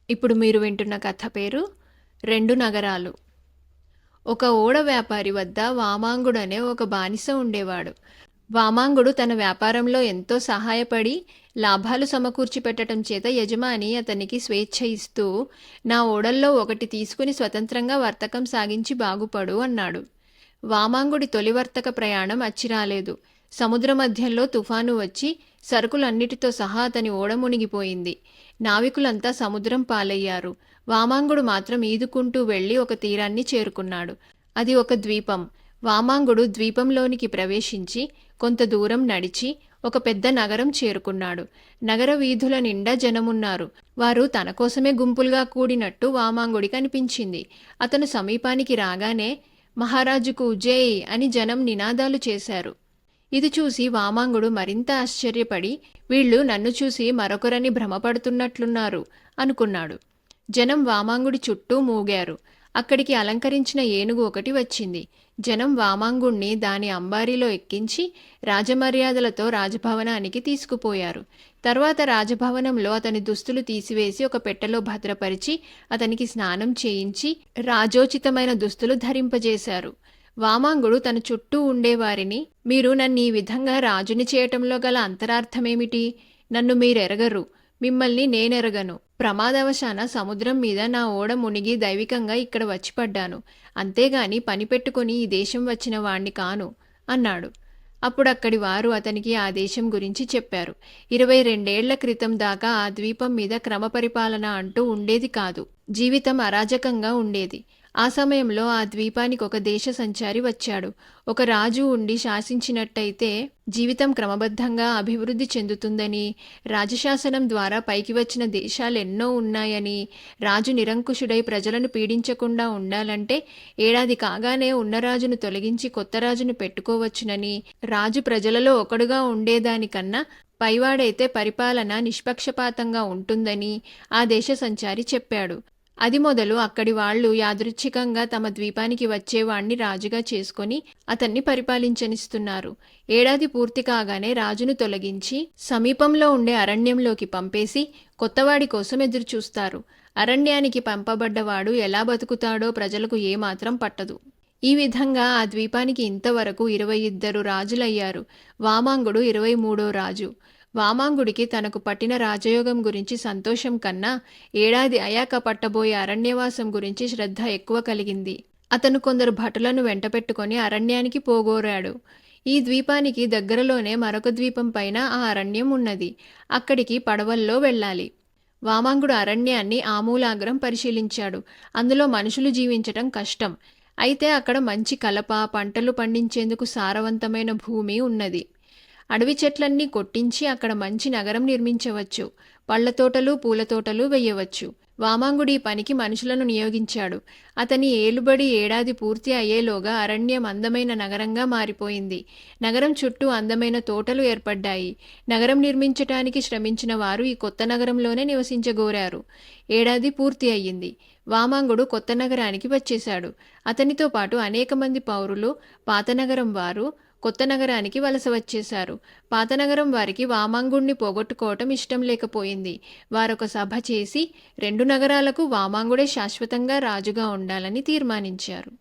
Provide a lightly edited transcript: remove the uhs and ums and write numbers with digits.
ఇప్పుడు మీరు వింటున్న కథ పేరు రెండు నగరాలు. ఒక ఓడ వ్యాపారి వద్ద వామాంగుడు అనే ఒక బానిస ఉండేవాడు. వామాంగుడు తన వ్యాపారంలో ఎంతో సహాయపడి లాభాలు సమకూర్చి పెట్టడం చేత యజమాని అతనికి స్వేచ్ఛ ఇస్తూ, నా ఓడల్లో ఒకటి తీసుకుని స్వతంత్రంగా వర్తకం సాగించి బాగుపడు అన్నాడు. వామాంగుడి తొలి వర్తక ప్రయాణం అచ్చిరాలేదు. సముద్ర మధ్యంలో తుఫాను వచ్చి సరుకులన్నిటితో సహా అతని ఓడ మునిగిపోయింది. నావికులంతా సముద్రం పాలయ్యారు. వామాంగుడు మాత్రం ఈదుకుంటూ వెళ్ళి ఒక తీరాన్ని చేరుకున్నాడు. అది ఒక ద్వీపం. వామాంగుడు ద్వీపంలోనికి ప్రవేశించి కొంత దూరం నడిచి ఒక పెద్ద నగరం చేరుకున్నాడు. నగర వీధుల నిండా జనమున్నారు. వారు తన కోసమే గుంపులుగా కూడినట్టు వామాంగుడికి అనిపించింది. అతను సమీపానికి రాగానే మహారాజుకు జై అని జనం నినాదాలు చేశారు. ఇది చూసి వామాంగుడు మరింత ఆశ్చర్యపడి, వీళ్ళు నన్ను చూసి మరొకరని భ్రమపడుతున్నట్లున్నారు అనుకున్నాడు. జనం వామాంగుడి చుట్టూ మూగారు. అక్కడికి అలంకరించిన ఏనుగు ఒకటి వచ్చింది. జనం వామాంగుణ్ణి దాని అంబారీలో ఎక్కించి రాజమర్యాదలతో రాజభవనానికి తీసుకుపోయారు. తర్వాత రాజభవనంలో అతని దుస్తులు తీసివేసి ఒక పెట్టెలో భద్రపరిచి అతనికి స్నానం చేయించి రాజోచితమైన దుస్తులు ధరింపజేశారు. వామాంగుడు తన చుట్టూ ఉండేవారిని, మీరు నన్ను ఈ విధంగా రాజుని చేయటంలో గల అంతరార్థమేమిటి? నన్ను మీరెరగరు, మిమ్మల్ని నేనెరగను. ప్రమాదవశాన సముద్రం మీద నా ఓడ మునిగి దైవికంగా ఇక్కడ వచ్చిపడ్డాను. అంతేగాని పని పెట్టుకుని ఈ దేశం వచ్చిన వాణ్ణి కాను అన్నాడు. అప్పుడక్కడి వారు అతనికి ఆ దేశం గురించి చెప్పారు. 22 క్రితం దాకా ఆ ద్వీపం మీద క్రమపరిపాలన అంటూ ఉండేది కాదు. జీవితం అరాజకంగా ఉండేది. ఆ సమయంలో ఆ ద్వీపానికి ఒక దేశ సంచారి వచ్చాడు. ఒక రాజు ఉండి శాసించినట్టయితే జీవితం క్రమబద్ధంగా అభివృద్ధి చెందుతుందని, రాజశాసనం ద్వారా పైకి వచ్చిన దేశాలెన్నో ఉన్నాయని, రాజు నిరంకుశుడై ప్రజలను పీడించకుండా ఉండాలంటే ఏడాది కాగానే ఉన్న రాజును తొలగించి కొత్త రాజును పెట్టుకోవచ్చునని, రాజు ప్రజలలో ఒకడుగా ఉండేదానికన్నా పైవాడైతే పరిపాలన నిష్పక్షపాతంగా ఉంటుందని ఆ దేశ సంచారి చెప్పాడు. అది మొదలు అక్కడి వాళ్లు యాదృచ్ఛికంగా తమ ద్వీపానికి వచ్చేవాణ్ణి రాజుగా చేసుకొని అతన్ని పరిపాలించనిస్తున్నారు. ఏడాది పూర్తి కాగానే రాజును తొలగించి సమీపంలో ఉండే అరణ్యంలోకి పంపేసి కొత్తవాడి కోసం ఎదురుచూస్తారు. అరణ్యానికి పంపబడ్డవాడు ఎలా బతుకుతాడో ప్రజలకు ఏమాత్రం పట్టదు. ఈ విధంగా ఆ ద్వీపానికి ఇంతవరకు 22 రాజులయ్యారు. వామాంగుడు 23వ రాజు. వామాంగుడికి తనకు పట్టిన రాజయోగం గురించి సంతోషం కన్నా ఏడాది అయాక పట్టబోయే అరణ్యవాసం గురించి శ్రద్ధ ఎక్కువ కలిగింది. అతను కొందరు భటులను వెంటపెట్టుకొని అరణ్యానికి పోగోరాడు. ఈ ద్వీపానికి దగ్గరలోనే మరొక ద్వీపం పైన ఆ అరణ్యం ఉన్నది. అక్కడికి పడవల్లో వెళ్ళాలి. వామాంగుడు అరణ్యాన్ని ఆమూలాగ్రం పరిశీలించాడు. అందులో మనుషులు జీవించటం కష్టం. అయితే అక్కడ మంచి కలప, పంటలు పండించేందుకు సారవంతమైన భూమి ఉన్నది. అడవి చెట్లన్నీ కొట్టించి అక్కడ మంచి నగరం నిర్మించవచ్చు. పళ్ల తోటలు, పూల తోటలు వెయ్యవచ్చు. వామాంగుడి పనికి మనుషులను నియోగించాడు. అతని ఏలుబడి ఏడాది పూర్తి అయ్యేలోగా అరణ్యం అందమైన నగరంగా మారిపోయింది. నగరం చుట్టూ అందమైన తోటలు ఏర్పడ్డాయి. నగరం నిర్మించటానికి శ్రమించిన వారు ఈ కొత్త నగరంలోనే నివసించగోరారు. ఏడాది పూర్తి అయ్యింది. వామాంగుడు కొత్త నగరానికి వచ్చేశాడు. అతనితో పాటు అనేక మంది పౌరులు, పాతనగరం వారు కొత్త నగరానికి వలస వచ్చేశారు. పాతనగరం వారికి వామాంగుణ్ణి పోగొట్టుకోవటం ఇష్టం లేకపోయింది. వారొక సభ చేసి 2 నగరాలకు వామాంగుడే శాశ్వతంగా రాజుగా ఉండాలని తీర్మానించారు.